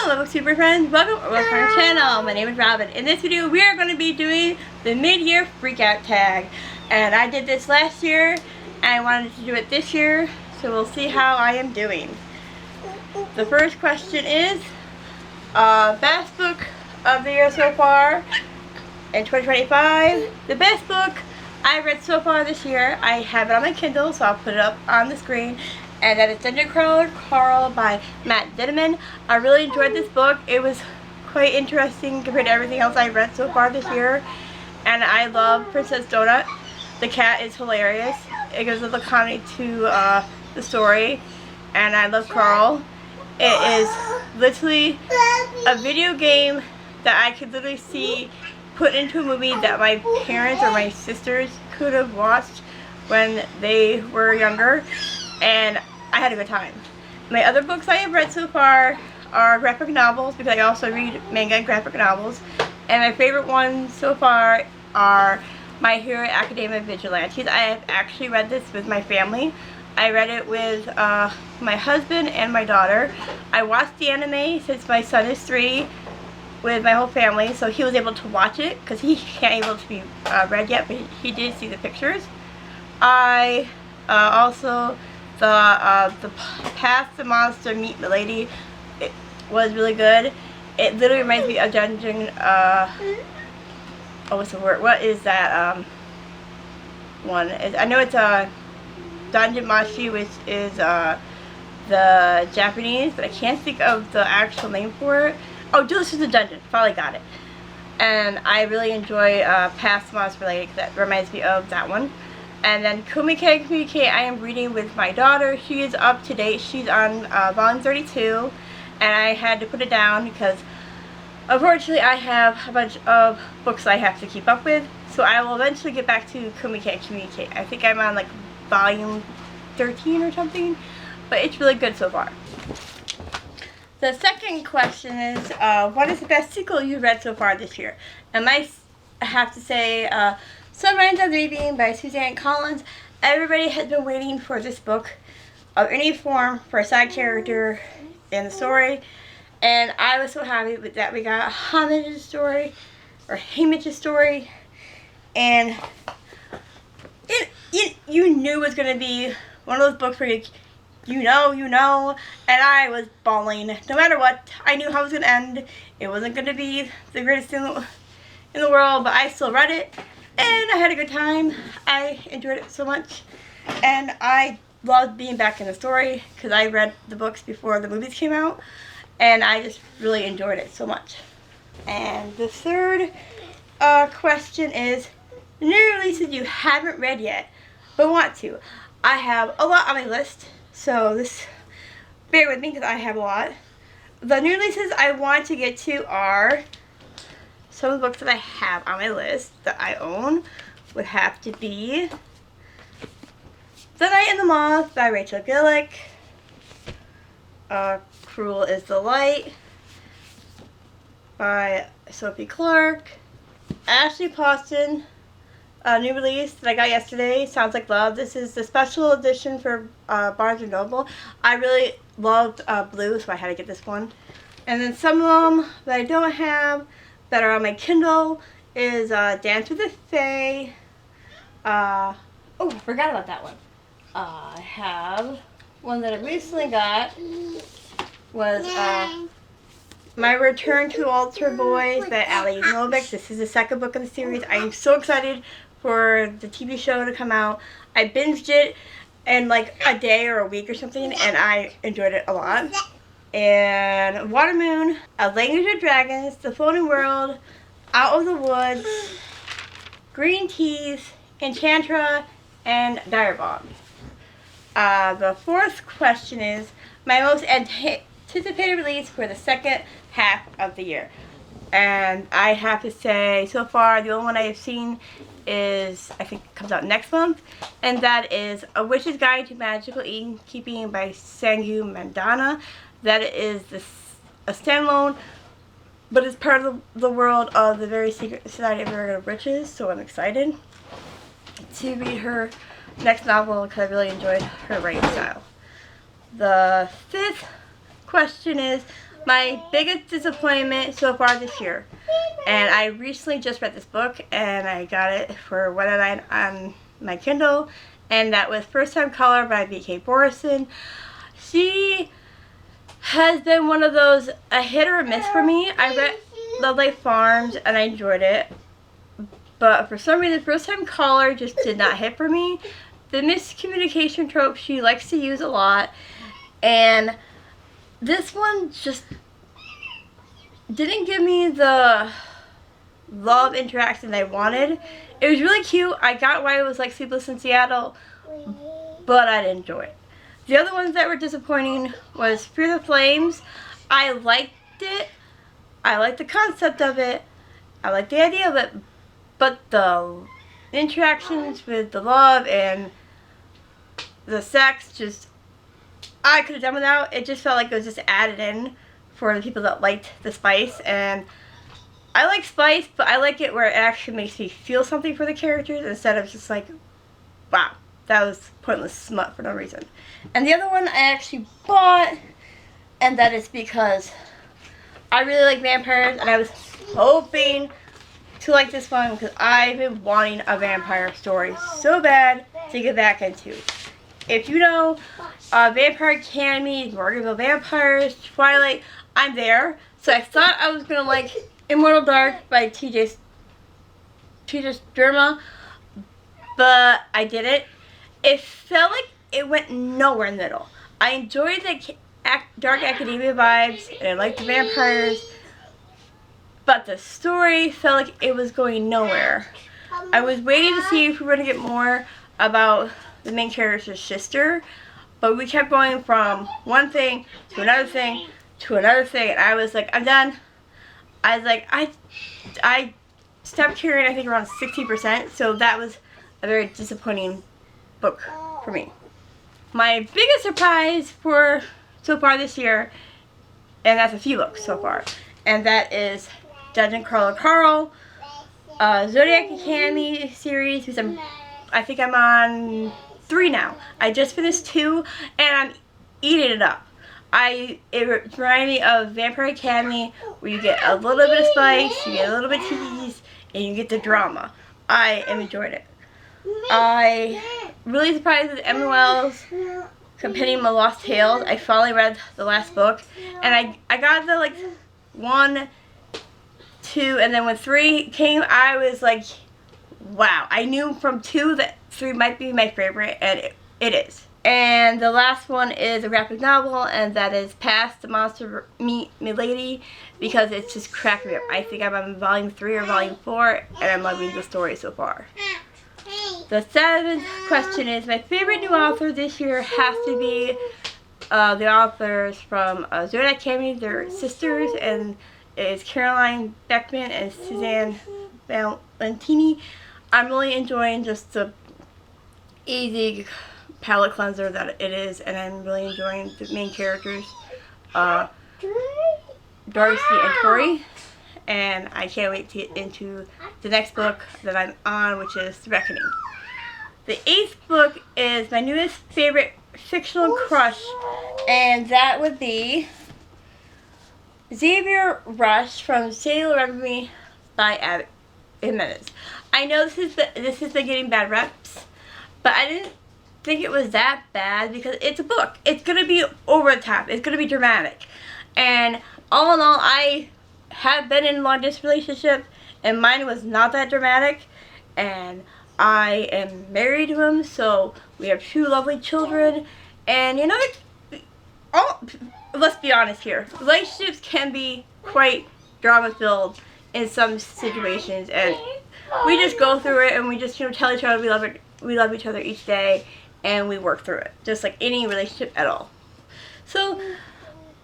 Hello super friends, welcome to our channel. My name is Robin. In this video we are going to be doing the mid-year freakout tag. And I did this last year and I wanted to do it this year, so we'll see how I am doing. The first question is, best book of the year so far in 2025. The best book I read so far this year, I have it on my Kindle, so I'll put it up on the screen. And that is Dungeon Crawler Carl by Matt Denman. I really enjoyed this book. It was quite interesting compared to everything else I've read so far this year. And I love Princess Donut. The cat is hilarious. It gives a little comedy to the story. And I love Carl. It is literally a video game that I could literally see put into a movie that my parents or my sisters could have watched when they were younger. And I had a good time. My other books I have read so far are graphic novels, because I also read manga and graphic novels. And my favorite ones so far are My Hero Academia Vigilantes. I have actually read this with my family. I read it with my husband and my daughter. I watched the anime since my son is 3 with my whole family, so he was able to watch it because he can't able to be read yet, but he did see the pictures. I also the Path the Monster Meet Milady, it was really good. It literally reminds me of Dungeon, oh, what's the word? What is that one? I know it's Dungeon Mashi, which is the Japanese, but I can't think of the actual name for it. Oh, Delicious the Dungeon. Finally got it. And I really enjoy Path the Monster Milady, because that reminds me of that one. And then Kumike, I am reading with my daughter. She is up to date. She's on volume 32. And I had to put it down because, unfortunately, I have a bunch of books I have to keep up with. So I will eventually get back to Kumike. I think I'm on like volume 13 or something. But it's really good so far. The second question is, what is the best sequel you've read so far this year? And I have to say, Sunrise of the Reaping by Suzanne Collins. Everybody has been waiting for this book of any form for a side character in the story, and I was so happy with that we got Hamich's story, and you knew it was going to be one of those books where you know, and I was bawling. No matter what, I knew how it was going to end. It wasn't going to be the greatest thing in the world, but I still read it. And I had a good time. I enjoyed it so much. And I loved being back in the story, because I read the books before the movies came out. And I just really enjoyed it so much. And the third question is, new releases you haven't read yet, but want to. I have a lot on my list, so bear with me because I have a lot. The new releases I want to get to are, some of the books that I have on my list that I own would have to be The Night and the Moth by Rachel Gillick, Cruel is the Light by Sophie Clark, Ashley Poston, a new release that I got yesterday, Sounds Like Love. This is the special edition for Barnes & Noble. I really loved Blue, so I had to get this one. And then some of them that I don't have that are on my Kindle is Dance with the Fae. Oh, I forgot about that one. I have one that I recently got was My Return to Altar Boys by Ali Novik. This is the second book of the series. I am so excited for the TV show to come out. I binged it in like a day or a week or something, and I enjoyed it a lot. And Watermoon, A Language of Dragons, The Floating World, Out of the Woods, Green Teas, Enchantra, and Direbomb. The fourth question is, my most anticipated release for the second half of the year. And I have to say, so far, the only one I have seen is, I think it comes out next month, and that is A Witch's Guide to Magical Innkeeping by Sangu Mandana. That is a standalone, but it's part of the world of the Very Secret Society of Very Good Witches, so I'm excited to read her next novel because I really enjoyed her writing style. The fifth question is, my biggest disappointment so far this year, and I recently just read this book, and I got it for $1.99 on my Kindle, and that was First Time Caller by B.K. Borison. She has been one of those, a hit or a miss for me. I read Love Life Farms, and I enjoyed it, but for some reason, First Time Caller just did not hit for me. The miscommunication trope she likes to use a lot, and this one just didn't give me the love interaction I wanted. It was really cute. I got why it was like Sleepless in Seattle, but I didn't enjoy it. The other ones that were disappointing was Fear the Flames. I liked it. I liked the concept of it. I liked the idea of it, but the interactions with the love and the sex, just, I could have done without. It just felt like it was just added in for the people that liked the spice, and I like spice, but I like it where it actually makes me feel something for the characters instead of just like, wow, that was pointless smut for no reason. And the other one I actually bought, and that is because I really like vampires, and I was hoping to like this one because I've been wanting a vampire story so bad to get back into. If you know Vampire Academy, Morganville Vampires, Twilight, I'm there. So I thought I was going to like Immortal Dark by T.J. Derma, but I didn't. It felt like it went nowhere in the middle. I enjoyed the Dark Academia vibes, and I liked the vampires, but the story felt like it was going nowhere. I was waiting to see if we were going to get more about the main character's sister, but we kept going from one thing to another thing to another thing, and I was like, I'm done. I was like, I stopped caring, I think, around 60%, so that was a very disappointing book for me. My biggest surprise for so far this year, and that's a few books so far, and that is Dungeon Crawler Carl, Zodiac Academy series, which I think I'm on 3 now. I just finished 2, and I'm eating it up. It reminded me of Vampire Academy, where you get a little bit of spice, you get a little bit of tease, and you get the drama. I am enjoying it. I really surprised with Emma Wells' Compendium of Lost Tales. I finally read the last book, and I got the like 1, 2, and then when 3 came, I was like, wow. I knew from 2 that 3 might be my favorite, and it is. And the last one is a graphic novel, and that is Past the Monster Meet Milady, because it's just cracking me up. I think I'm on volume 3 or volume 4, and I'm loving the story so far. The 7th question is, my favorite new author this year has to be the authors from Zodiac Academy. They're sisters, and it's Caroline Beckman and Suzanne Valentini. I'm really enjoying just the easy palette cleanser that it is, and I'm really enjoying the main characters, Darcy and Tori, and I can't wait to get into the next book that I'm on, which is The Reckoning. The 8th book is my newest favorite fictional crush, and that would be Xavier Rush from Sailor Reverie by Abby Jimenez. I know this has been getting bad reps, but I didn't think it was that bad because it's a book. It's going to be over the top. It's going to be dramatic. And all in all, I have been in a long distance relationship, and mine was not that dramatic. And I am married to him, so we have 2 lovely children. And you know, let's be honest here. Relationships can be quite drama-filled in some situations, and we just go through it, and we just tell each other we love each other each day, and we work through it, just like any relationship at all. So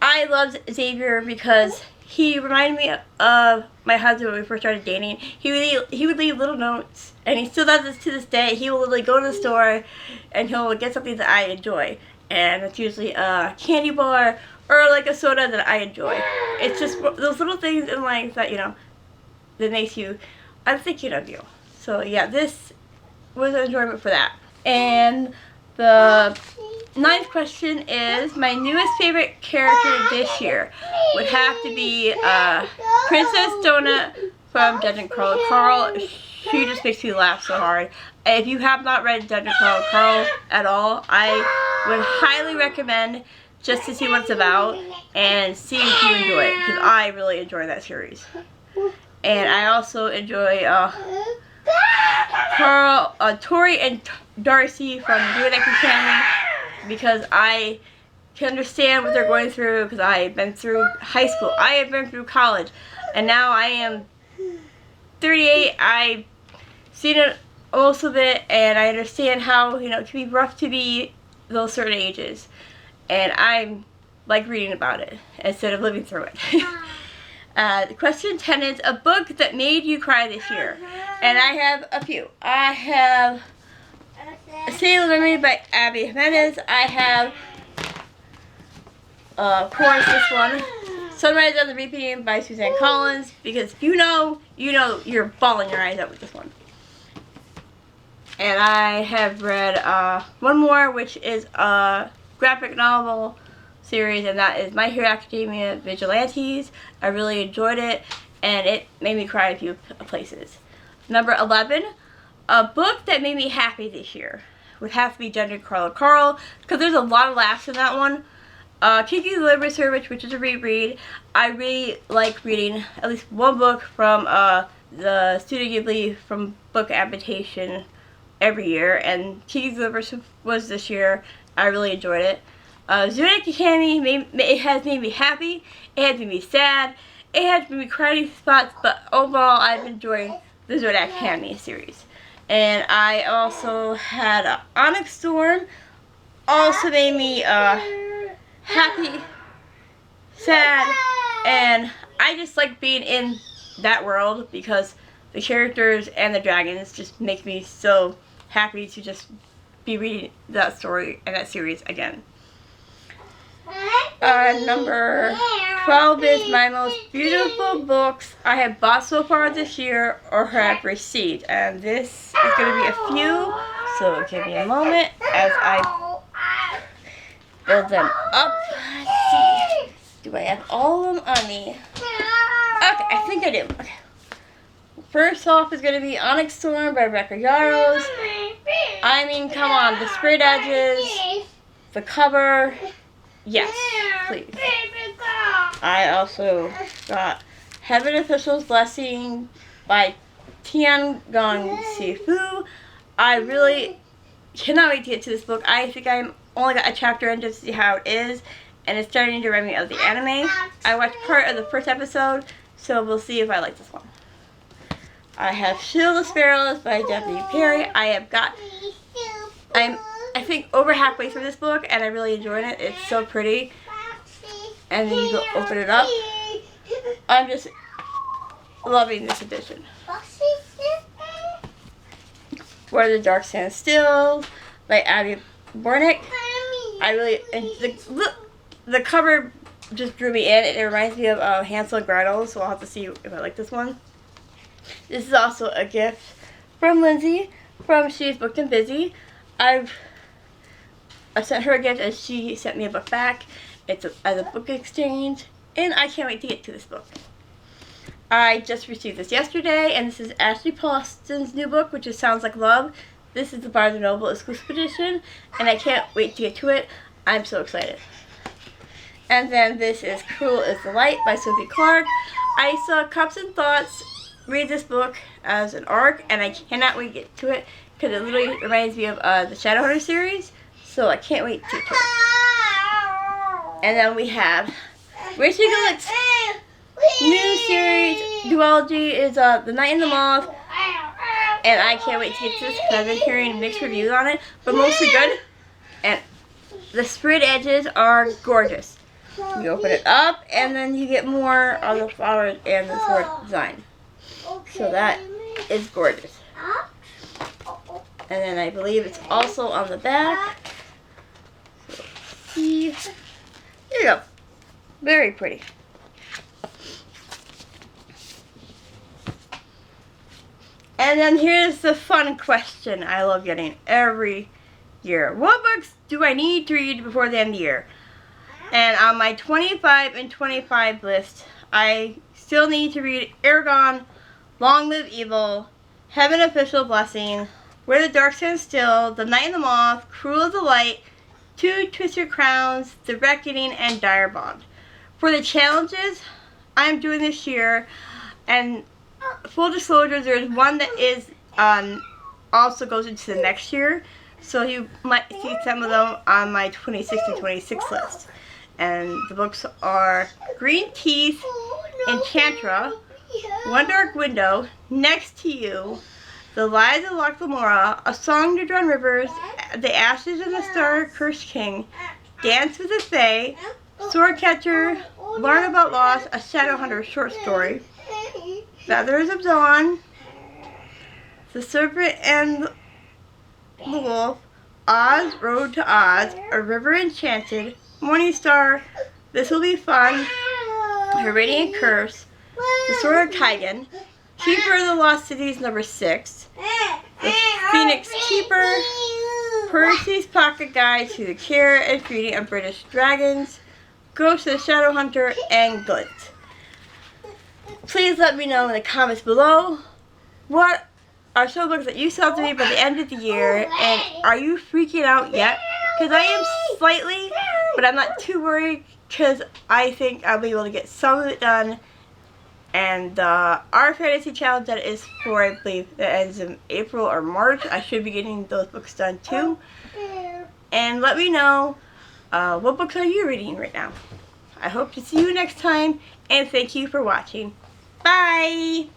I loved Xavier because he reminded me of my husband when we first started dating. He would leave little notes, and he still does this to this day. He will literally go to the store, and he'll get something that I enjoy, and it's usually a candy bar or like a soda that I enjoy. It's just those little things in life that, that makes you, I'm thinking of you. So yeah, this was an enjoyment for that. And the ninth question is, my newest favorite character this year would have to be Princess Donut from Dungeon Crawl. Carl, she just makes me laugh so hard. If you have not read Dungeon Crawl Carl at all, I would highly recommend just to see what it's about and see if you enjoy it, because I really enjoy that series. And I also enjoy Carl, Tori and Darcy from Goodreads Academy, because I can understand what they're going through, because I've been through high school, I have been through college, and now I am 38. I've seen it most of it, and I understand how, you know, it can be rough to be those certain ages, and I like reading about it instead of living through it. Question 10 is a book that made you cry this year, and I have a few. I have Sailor Memory by Abby Jimenez. I have, of course, this one, Sunrise on the Reaping by Suzanne Collins, because if you know, you're bawling your eyes out with this one. And I have read one more, which is a graphic novel series, and that is My Hero Academia Vigilantes. I really enjoyed it, and it made me cry a few places. Number 11, a book that made me happy this year would have to be Dungeon Crawl Carl, because there's a lot of laughs in that one. Kiki's Delivery Service, which is a reread. I really like reading at least one book from the Studio Ghibli from book adaptation every year, and Kiki's Delivery was this year. I really enjoyed it. Zodiac Academy, it has made me happy, it has made me sad, it has made me cry in spots, but overall I've enjoyed the Zodiac Academy series. And I also had Onyx Storm, also made me happy, sad, and I just like being in that world because the characters and the dragons just make me so happy to just be reading that story and that series again. Number 12 is my most beautiful books I have bought so far this year or have received, and this is going to be a few, so give me a moment as I build them up. Let's see, do I have all of them on me? Okay, I think I do. Okay. First off is going to be Onyx Storm by Rebecca Yarros. I mean, come on, the sprayed edges, the cover, yes, please. I also got Heaven Official's Blessing by Tian Gong Sifu. I really cannot wait to get to this book. I think I'm only got a chapter in just to see how it is, and it's starting to remind me of the anime. I watched part of the first episode, so we'll see if I like this one. I have Shield of Sparrows by W. Perry. I think over halfway through this book, and I really enjoyed it. It's so pretty. And then you go open it up. I'm just loving this edition. Where the Dark Stands Still by Abby Bornick. I really, and the cover just drew me in. It reminds me of Hansel and Gretel, so I'll have to see if I like this one. This is also a gift from Lindsay from She's Booked and Busy. I sent her a gift and she sent me a book back. It's as a book exchange, and I can't wait to get to this book. I just received this yesterday, and this is Ashley Paulson's new book, which is Sounds Like Love. This is the Barnes & Noble exclusive edition, and I can't wait to get to it. I'm so excited. And then this is Cruel is the Light by Sophie Clark. I saw Cups and Thoughts read this book as an arc, and I cannot wait to get to it because it literally reminds me of the Shadowhunter series, so I can't wait to get to it. And then we have Rachel Gillick's new series, duology, is The Night and the Moth, and I can't wait to get to this because I've been hearing mixed reviews on it, but mostly good, and the sprayed edges are gorgeous. You open it up, and then you get more of the flowers and the sword design. So that is gorgeous. And then I believe it's also on the back. So let's see. There you go. Very pretty. And then here's the fun question I love getting every year. What books do I need to read before the end of the year? And on my 25 and 25 list, I still need to read Aragon, Long Live Evil, Heaven Official Blessing, Where the Dark Stands Still, The Night and the Moth, Cruel of the Light, Two Twisted Crowns, The Reckoning, and Dire Bond. For the challenges I'm doing this year, and full disclosure, there's one that is also goes into the next year, so you might see some of them on my 26 and 26 list. And the books are Green Teeth, Enchantra, One Dark Window, Next to You, The Lies of Locke Lamora, A Song to Drown Rivers, The Ashes of the Star Cursed King, Dance with the Fae, Swordcatcher, Learn About Loss, a Shadowhunter short story, Feathers of Dawn, The Serpent and the Wolf, Oz, Road to Oz, A River Enchanted, Morning Star, This Will Be Fun, Her Radiant Curse, The Sword of Tigan, Keeper of the Lost Cities number 6, The Phoenix Keeper, Percy's Pocket Guide to the Care and Feeding of British Dragons, Ghost of the Shadowhunter, and Glint. Please let me know in the comments below what are some books that you still have to read by the end of the year, and are you freaking out yet? Because I am slightly, but I'm not too worried because I think I'll be able to get some of it done. And our fantasy challenge that is for, I believe, that ends in April or March. I should be getting those books done too. And let me know what books are you reading right now. I hope to see you next time, and thank you for watching. Bye!